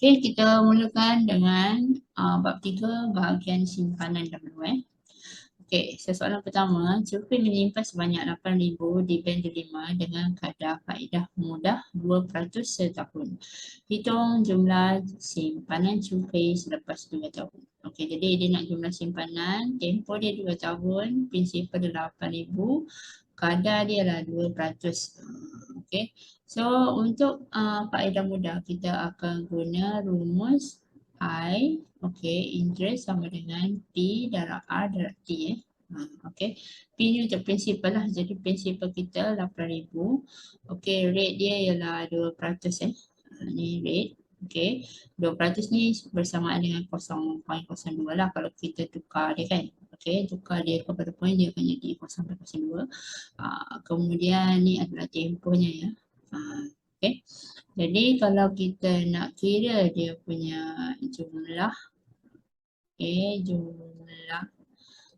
Okey, kita mulakan dengan bab 3 bahagian simpanan dahulu. Okey, soalan pertama, cukup menyimpan sebanyak 8,000 di bank delima dengan kadar faedah mudah 2% setahun. Hitung jumlah simpanan cukai selepas 2 tahun. Okey, jadi dia nak jumlah simpanan, tempoh dia 2 tahun, prinsipal dia 8,000, kadar dia lah 2%. Okey. So untuk faedah mudah kita akan guna rumus I, okey, interest sama dengan P darab R darab T okey. P ni untuk prinsipal lah. Jadi prinsipal kita 8,000. Okey, rate dia ialah 2% ni rate. Okey. 2% ni bersamaan dengan 0.02 lah kalau kita tukar dia kan. Okey, tukar dia kepada point dia akan jadi 0.02. Kemudian ni adalah tempohnya ya. Okey. Jadi kalau kita nak kira dia punya jumlah, jumlah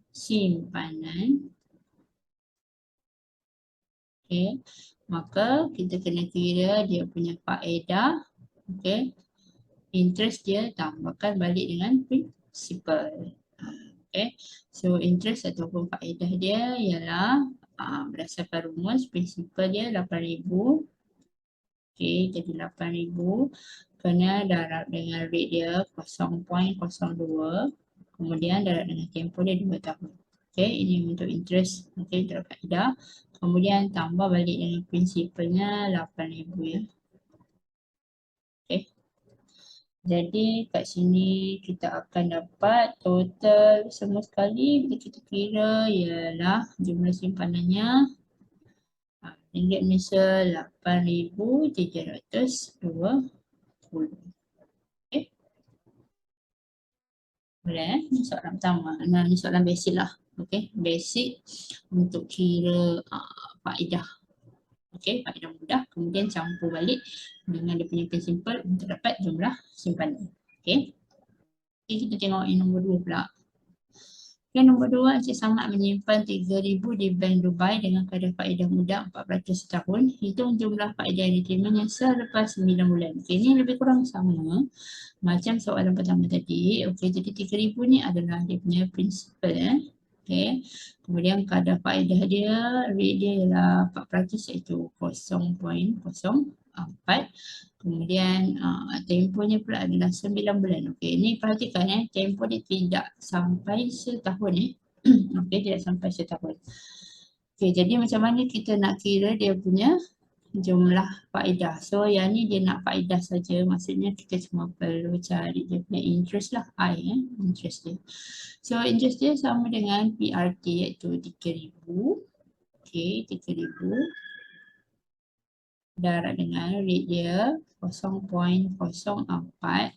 simpanan, maka kita kena kira dia punya faedah, interest dia tambahkan balik dengan principal. So interest ataupun faedah dia ialah berdasarkan rumus principal dia 8,000. Jadi 8,000 kena darab dengan rate dia 0.02, kemudian darab dengan tempoh dia 2 tahun. Ini untuk interest, darab faedah. Kemudian tambah balik dengan prinsipalnya 8,000 ya. Jadi kat sini kita akan dapat total semua sekali bila kita kira ialah jumlah simpanannya ringgit Malaysia 8,320. Boleh ni soalan pertama. Nah, ni soalan basic lah. Basic untuk kira faedah. Faedah mudah. Kemudian campur balik dengan dia punya prinsipal untuk dapat jumlah simpanan. Kita tengok yang nombor 2 pula. Yang nombor 2, Encik Samad menyimpan 3,000 di Bank Dubai dengan kadar faedah mudah 4% setahun. Hitung jumlah faedah yang diterimanya selepas 9 bulan. Ini lebih kurang sama macam soalan pertama tadi. Jadi 3,000 ni adalah dia punya prinsipal. Kemudian kadar faedah dia, rate dia ialah 4% iaitu 0.04. Kemudian tempohnya pula adalah 9 bulan. Ni perhatikan tempoh dia tidak sampai setahun tidak sampai setahun. Jadi macam mana kita nak kira dia punya jumlah faedah. So yang ni dia nak faedah saja, maksudnya kita cuma perlu cari dia punya interest lah, I interest dia. So interest dia sama dengan PRT iaitu 3,000. 3,000 darab dengan rate dia 0.04.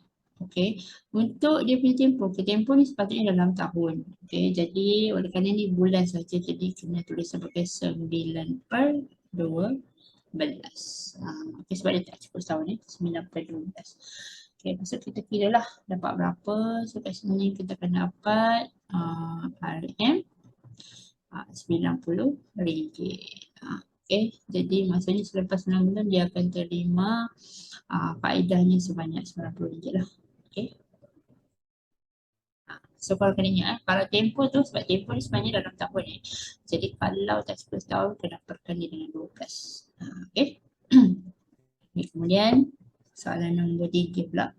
Untuk dia punya tempoh, tempoh ni sepatutnya dalam tahun. Jadi oleh kerana ni bulan saja, jadi kena tulis sebagai 9/12. Sebab dia tak cukup setahun 9/12. Maksud kita kira lah dapat berapa. So kat sini kita akan dapat RM RM90. Jadi maksudnya selepas 9 bulan dia akan terima faedahnya sebanyak RM90 lah. So kalau kena ingat kalau tempoh tu, sebab tempoh ni sebenarnya dalam tahun jadi kalau tak cukup setahun kena perkali dengan 12. Kemudian soalan nombor 3 pula.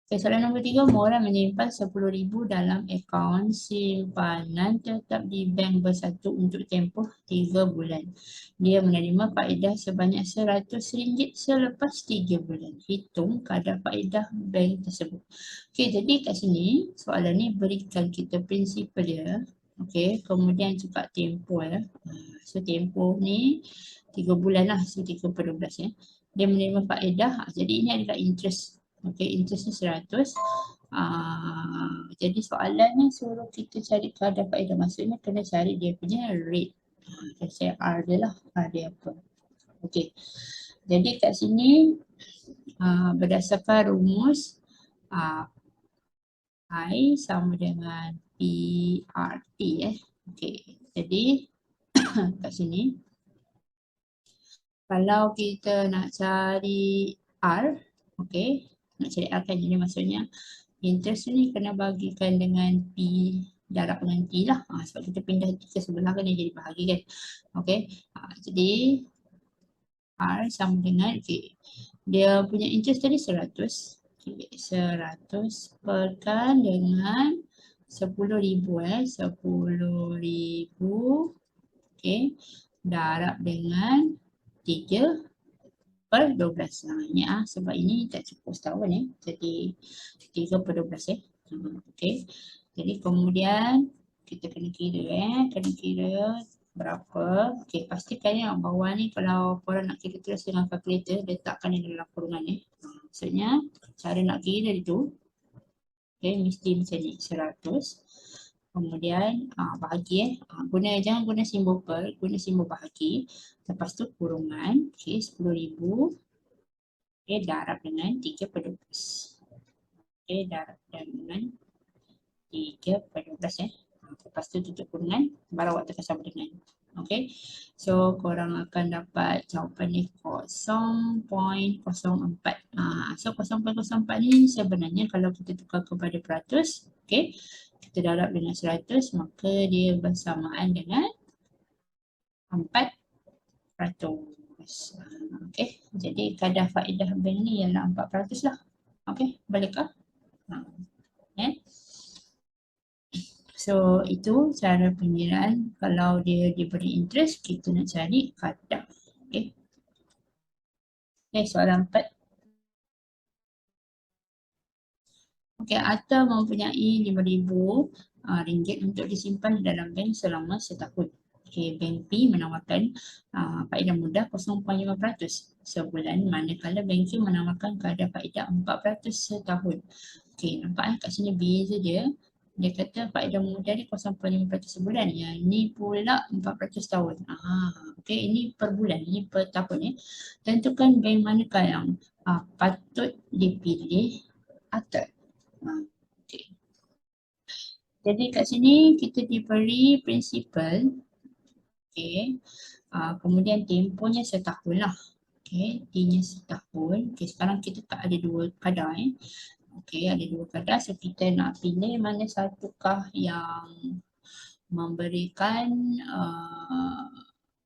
Soalan nombor 3, orang menyimpan 10,000 dalam akaun simpanan tetap di bank bersatu untuk tempoh 3 bulan. Dia menerima faedah sebanyak RM100 selepas 3 bulan. Hitung kadar faedah bank tersebut. Jadi kat sini soalan ni berikan kita prinsipal dia. Kemudian juga tempoh So tempoh ni 3 bulan lah, so 3/12 Dia menerima faedah, jadi ini adalah interest. Interest ni 100. Jadi soalannya suruh kita cari kadar faedah, maksudnya kena cari dia punya rate. Saya R dia lah, R dia apa. Jadi kat sini berdasarkan rumus I sama dengan PRT jadi kat sini kalau kita nak cari R. Okay. Nak cari R kan, jadi maksudnya interest ni kena bagikan dengan P darab dengan T lah. Sebab kita pindah ke sebelah kan dia jadi bahagi kan. Okay. Jadi R sama dengan, okay, dia punya interest tadi 100. Okay, 100 perkan dengan 10,000 10,000, okay, darab dengan 3 per 12. Ini sebab ini tak cukup setahun jadi 3 per 12 okay. Jadi kemudian kita kena kira berapa. Okay, pastikan yang bawah ni kalau korang nak kira terus dengan kalkulator, letakkan di dalam kurungan maksudnya cara nak kira itu, okay, mesti macam ni, 100. Kemudian bahagi jangan guna simbol per, guna simbol bahagi. Lepas tu kurungan, okay, 10,000, okay, darab dengan 3 per 12. Okay, darab dengan 3 per 12 Lepas tu tutup kurungan, baru awak tekan sama dengan. Okay, so korang akan dapat jawapan ni 0.04. So 0.04 ni sebenarnya kalau kita tukar kepada peratus, okay, kita darab dengan 100, maka dia bersamaan dengan 4%. Okay, jadi kadar faedah bank ni ialah 4% lah. Okay, balikkah? So itu cara pengiraan. Kalau dia diberi interest, kita nak cari kadar. Okay. Okay, soalan 4. Okay, Atta mempunyai RM5,000 untuk disimpan dalam bank selama setahun. Okay, bank P menawarkan faedah mudah 0.5% sebulan, manakala bank Q menawarkan kadar faedah 4% setahun. Okay, nampak kat sini beza dia. Dia kata faedah mudah ni 0.5% sebulan. Yang ni pula 4% tahun. Okay, ini per bulan, ini per tahun Tentukan bank manakah yang patut dipilih atau okay. Jadi kat sini kita diberi prinsipal. Okay. Kemudian tempohnya setahun lah. Okay, T-nya setahun. Okay, sekarang kita tak ada dua kadar Okay, ada dua kadar. So kita nak pilih mana satukah yang memberikan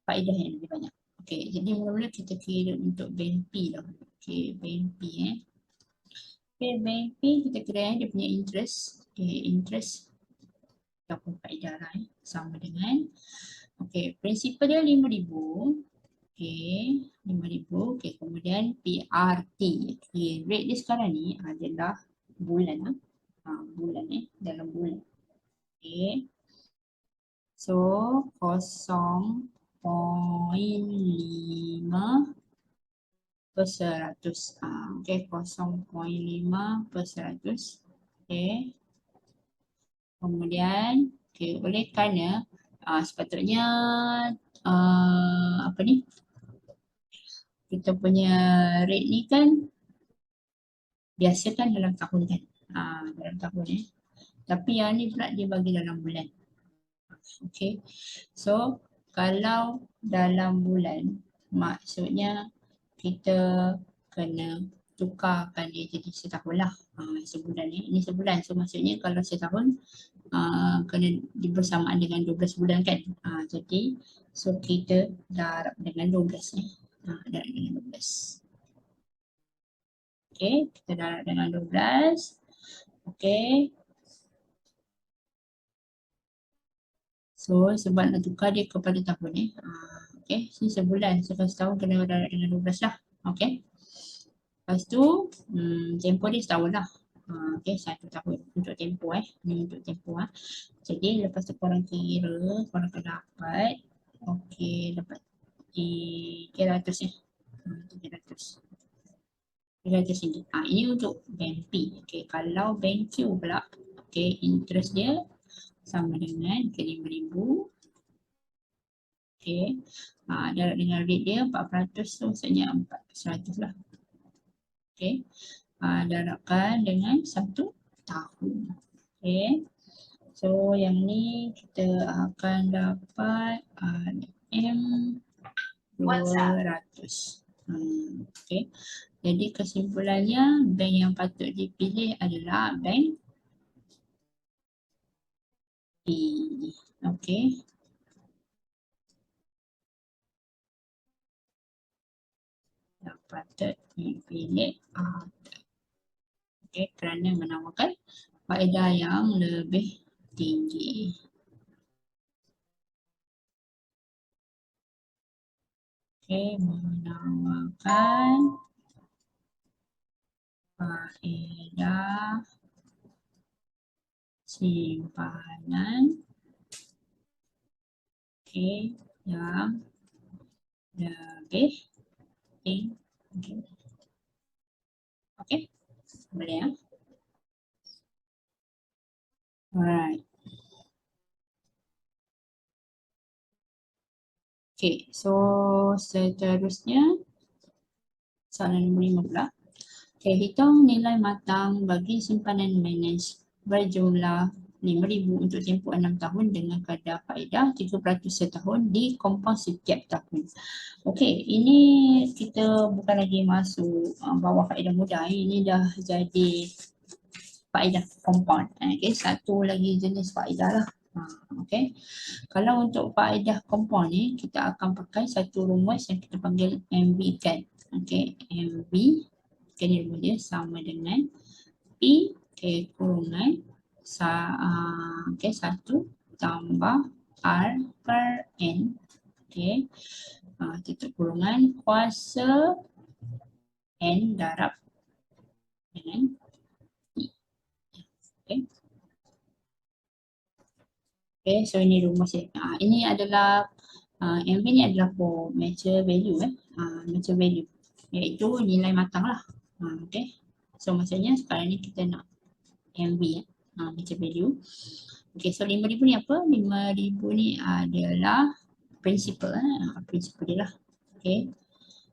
faedah yang lebih banyak. Okay, jadi mula-mula kita kira untuk bank P lah. Okay, bank P Okay, bank P kita kira dia punya interest. Okay, interest ataupun faedah lah sama dengan. Okay, prinsipal dia 5,000. Okay, 5,000. Okay, kemudian PRT. Okay, rate dia sekarang ni adalah bulan bulan dalam bulan. Okay. So 0.5 per 100. Okay, 0.5 per 100. Okay. Kemudian, okay, oleh kerana sepatutnya apa ni? Kita punya rate ni kan biasa kan dalam tahun kan. Dalam tahun Tapi yang ni pula dia bagi dalam bulan. Okay. So, kalau dalam bulan, maksudnya kita kena tukarkan dia jadi setahun lah. Sebulan ni. Ini sebulan. So, maksudnya kalau setahun, kena bersamaan dengan 12 bulan kan. Jadi, so kita darab dengan 12 ni. Darab dengan 12. Okay, kita darab dengan 12. Okay. So, sebab nak tukar dia kepada tahun okay, ni sebulan. So, setahun kena darab dengan 12 lah. Okay. Lepas tu, tempoh dia setahun lah. Okay, 1 tahun untuk tempoh Ni untuk tempoh Jadi, lepas tu korang kira, korang akan dapat. Okay, dapat 300 300. 300 ringgit. Ini untuk bank P. Okay, kalau bank Q pula, okay, interest dia sama dengan 5,000. Okay. Darab dengan rate dia 4%, so maksudnya 400 lah. Okay. Darabkan dengan 1 tahun. Okay. So yang ni kita akan dapat M200. Okay. Jadi kesimpulannya bank yang patut dipilih adalah bank B. Okey. Yang patut dipilih A. Okey, kerana menawarkan faedah yang lebih tinggi. Okey, menawarkan faedah simpanan yang lebih tinggi. Okey, boleh ya? Alright. Okay, so seterusnya soalan nombor 5 pula. Okay, hitung nilai matang bagi simpanan manage berjumlah 5,000 untuk tempoh 6 tahun dengan kadar faedah 3% setahun di kompaun setiap tahun. Okay, ini kita bukan lagi masuk bawah faedah mudah. Ini dah jadi faedah kompaun. Okay, satu lagi jenis faedah lah. Okay. Kalau untuk faedah kompaun ni, kita akan pakai satu rumus yang kita panggil MB kan. Okay, MB kan dia sama dengan P kurungan okay, 1 tambah R per N. Okay, tutup kurungan kuasa N darab dengan I. Okay. Okay, so ini rumus ini adalah MV ni adalah for mature value mature value iaitu nilai matang lah. Okay, so maksudnya sekarang ni kita nak MV mature value. Okay, so 5,000 ni apa? 5,000 ni adalah principal principal dia lah. Okay,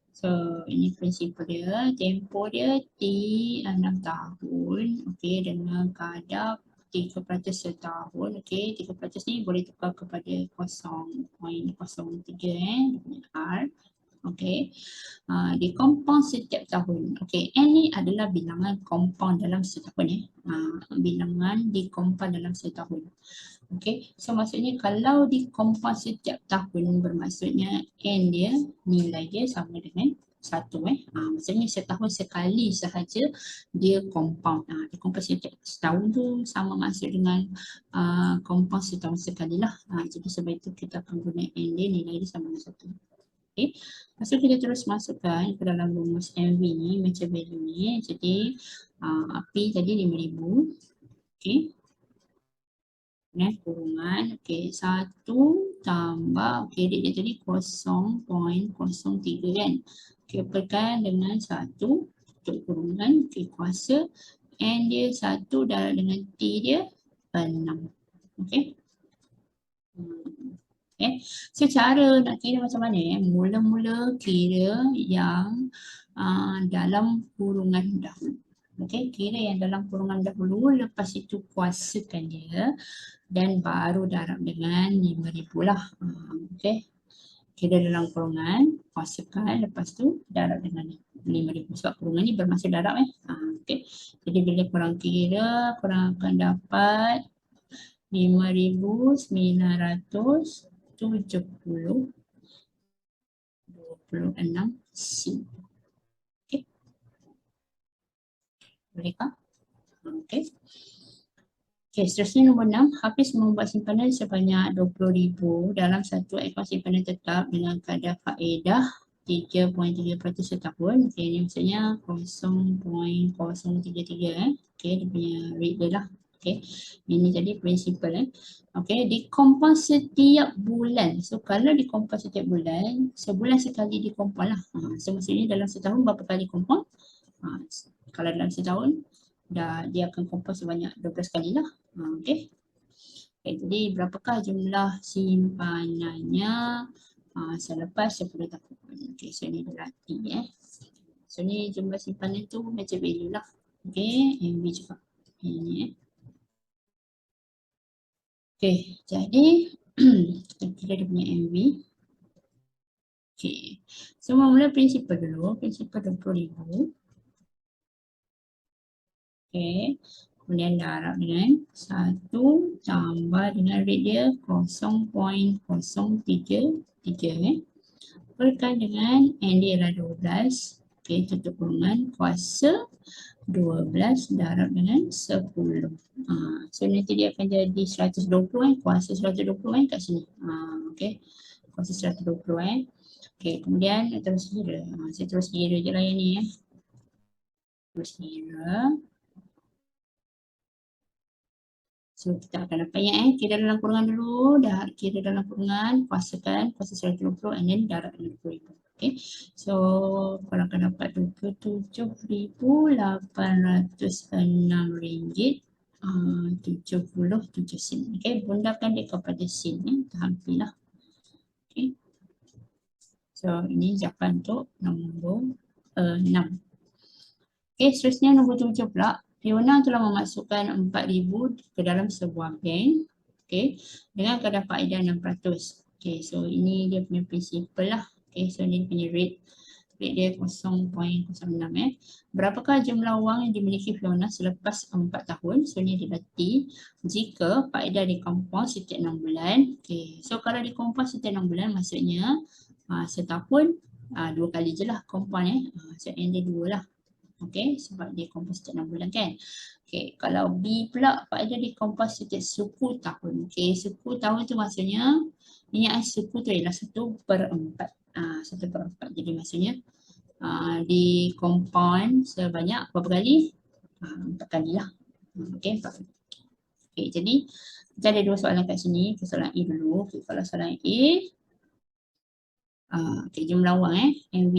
so ini principal dia, tempoh dia T 6 tahun. Okay, dengan kadar 3% setahun. Okey, 3% ni boleh tukar kepada 0.03 R. Okey. Di kompaun setiap tahun. Okey, N ni adalah bilangan kompaun dalam setahun bilangan di kompaun dalam setahun. Okey, so maksudnya kalau di kompaun setiap tahun bermaksudnya N dia, nilai dia sama dengan 1 maksudnya setahun sekali sahaja dia kompaun. Dia kompaun setiap setahun tu sama maksud dengan kompaun setahun sekali lah. Jadi sebab itu kita akan guna N dia, nilai dia sama dengan 1. Okay. Lepas tu kita terus masukkan ke dalam rumus MV ni, macam value ni. Jadi P tadi 5,000. Okay. Kurungan. Okay, 1 tambah, okay, dia tadi 0.03 kan. Okay, perkan dengan 1 untuk kurungan, okay, kuasa N dia 1 darab dengan T dia 6. Okay. Okay. So cara nak kira macam mana mula-mula kira yang dalam kurungan dahulu. Okay, kira yang dalam kurungan dahulu, lepas itu kuasakan dia dan baru darab dengan 5,000 lah. Okay, kira dalam kurungan, kuasakan, lepas tu darab dengan 5,000 sebab kurungan ni bermaksud darab okay. Jadi bila korang kira, korang akan dapat 5,970 26 sen. Okay. Bolehkah? Okay. Okay, seterusnya nombor 6, Hafiz membuat simpanan sebanyak 20,000 dalam satu akaun simpanan tetap dengan kadar faedah 3.3% setahun. Okay, ini maksudnya 0.033 okay, dia punya rate dia lah. Okay, ini tadi prinsipal okay, dikompon setiap bulan. So kalau dikompon setiap bulan, sebulan sekali dikompon lah. So maksudnya dalam setahun berapa kali kompon? Kalau dalam setahun dia akan kompon sebanyak 12 kali lah. Okay. Okay, jadi berapakah jumlah simpanannya selepas 10 tahun? Okay, so ni berarti so ni jumlah simpanan tu macam value lah. Okay, MV juga. Ini okay, jadi kita punya MV. Okay, so mula prinsipal dulu, prinsipal 20,000. Okay. Kemudian darab dengan 1 tambah dengan rate dia 0.033 Perkan dengan N dia adalah 12. Okay, tutup kurungan kuasa 12 darab dengan 10. So nanti dia akan jadi 120 kuasa 120 kat sini. Okay, kuasa 120 Okay, kemudian terus kira. Saya terus kira je lah yang ni Terus kira. So kita akan dapat kira dalam kurungan dulu, dah kira dalam kurungan, kuasakan kuasa 120 and then darab dengan 20,000. Okay, so korang akan dapat 27,806 ringgit 77 sen. Okay, bundakan dia kepada sen terhampilah. Okay, so ini jawapan untuk nombor 6. Okay, seterusnya nombor 7 pula. Fiona telah memasukkan 4,000 ke dalam sebuah bank, okay, dengan kadar faedah 6%. Okay, so ini dia punya prinsipal lah. Okay, so ini punya rate dia 0.06. Berapakah jumlah wang yang dimiliki Fiona selepas 4 tahun? So ini dibati jika faedah dikompon setiap 6 bulan. Okay, so kalau dikompon setiap 6 bulan maksudnya setahun 2 kali je lah kompon so N dia 2 lah. Okay, sebab dia kompos setiap 6 bulan kan. Okay, kalau B pula faedah dia kompos setiap 10 tahun. Okay, 10 tahun tu maksudnya minyak suku tu ialah 1/4. 1/4. Jadi maksudnya di kompon sebanyak berapa kali? 4 kali lah. Okay, 4 kali. Okay, jadi kita ada 2 soalan kat sini. Soalan A dulu. Okay, kalau soalan A, okay, jumlah wang MV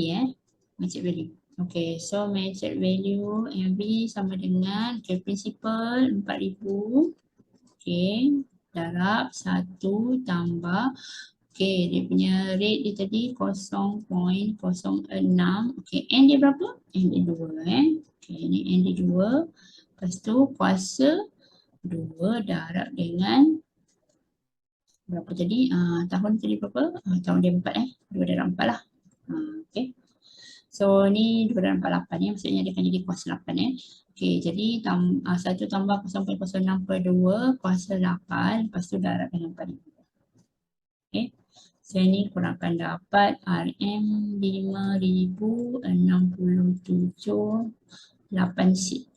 match value. Okay, so measured value MV sama dengan principal 4,000. Okay, darab 1 tambah. Okay, dia punya rate dia tadi 0.06. Okay, N dia berapa? N dia 2 Okay, ni N dia 2. Lepas tu kuasa 2 darab dengan berapa tadi? Tahun tadi berapa? Tahun dia 4 2 darab 4 lah. Okay. So ni 2 darab 48 maksudnya dia akan jadi kuasa 8 Okay, jadi 1 tambah 0.06 per 2 kuasa 8 lepas tu darab dengan 4. Okay, so ini korang akan dapat RM 5,067 8 sen.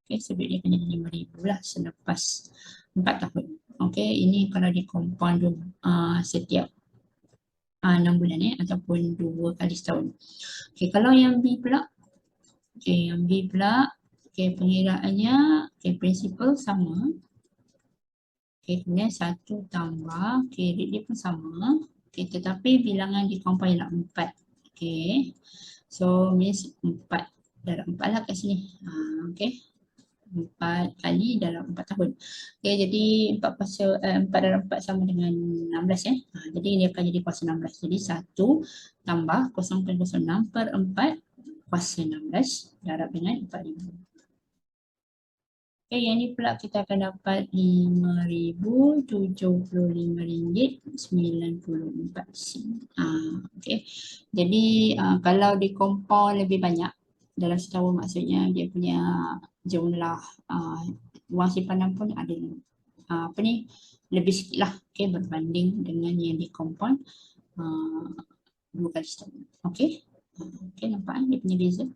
Okay, sebab dia akan jadi 5,000 lah selepas 4 tahun. Okay, ini kalau dikompon setiap 6 bulan ataupun 2 kali setahun. Okay, kalau yang B pula. Okay, yang B pula. Okay, pengiraannya principal sama. Okay, kemudian 1 tambah. Okay, rate dia pun sama. Okay, tetapi bilangan dikompon ialah 4. Okay, so means 4 dalam 4 lah kat sini. Okay, 4 kali dalam 4 tahun. Okay, jadi 4 dalam 4 sama dengan 16 jadi dia akan jadi kuasa 16. Jadi 1 tambah 0.06 per 4 kuasa 16 darab dengan 4,000. Okay, yang ni pula kita akan dapat RM5,075.94. Okay, jadi kalau dikompon lebih banyak dalam setahun maksudnya dia punya jumlah wang simpanan pun ada lebih sikit lah berbanding dengan yang dikompon 2 kali setahun. Okay, nampak dia punya beza.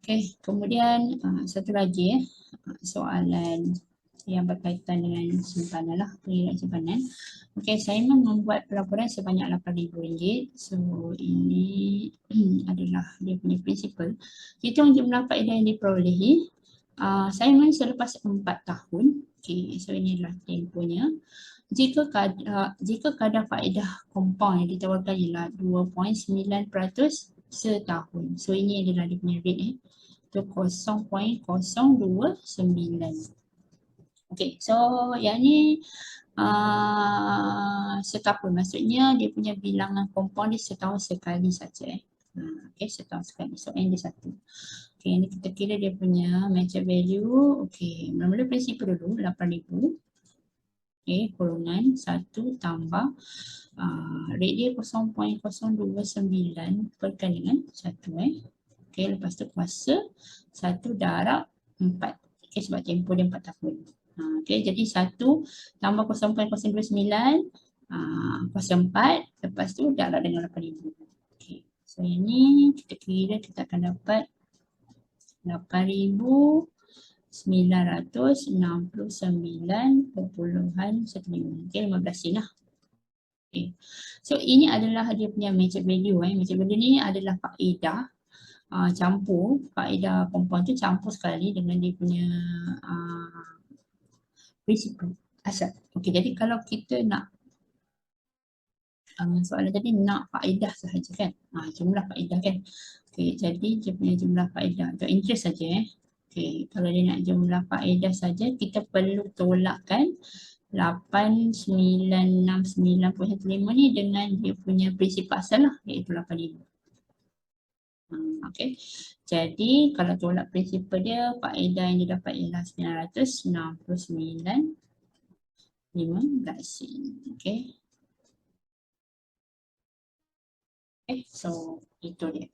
Okay, kemudian satu lagi soalan yang berkaitan dengan simpanan lah, pengiraan simpanan. Okay, Simon membuat pelaporan sebanyak RM8,000. So ini adalah dia punya principal. Hitung jumlah faedah yang diperolehi Simon selepas 4 tahun. Okay, so ini adalah tempohnya. Jika kadar faedah kompaun yang ditawarkan ialah 2.9% setahun. So ini adalah dia punya rate tu 0.029. Okay, so yang ni setahun maksudnya dia punya bilangan kompaun dia setahun sekali saja okay, setahun sekali. So N dia 1. Okay, ni kita kira dia punya measure value. Okay, mula-mula prinsipal dulu 8,000. Okay, kurungan 1 tambah rate dia 0.029 perkan dengan 1 Okey, lepas tu kuasa 1 darab 4. Okey, sebab tempoh dia 4 tahun. Okey, jadi 1 tambah 0.029 kuasa 4, lepas tu darab dengan 8,000. Okey, so ini kita kira kita akan dapat 8,969.15. Okey, 15 sen lah. Okay. So ini adalah dia punya magic value. Magic value ni adalah faedah campur, faedah compound tu campur sekali dengan dia punya prinsipal asal. Okey, jadi kalau kita nak soalan tadi nak faedah sahaja kan, jumlah faedah kan. Okey, jadi dia punya jumlah faedah untuk interest saja Okey, kalau dia nak jumlah faedah saja kita perlu tolakkan 8,969.15 ni dengan dia punya prinsipal asal lah, iaitu 8,000. Okey. Jadi kalau tolak prinsipal dia, faedah yang dia dapat ialah 969.15 sen. Okey. Okay, so itu dia.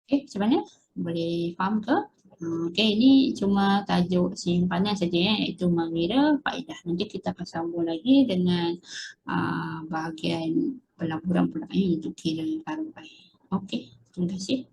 Okay, macam mana? Boleh faham ke? Okay, ini cuma tajuk simpanan saja iaitu mengira faedah. Nanti kita akan sambung lagi dengan bahagian pelaburan pula untuk kira ROI. Okay, terima kasih.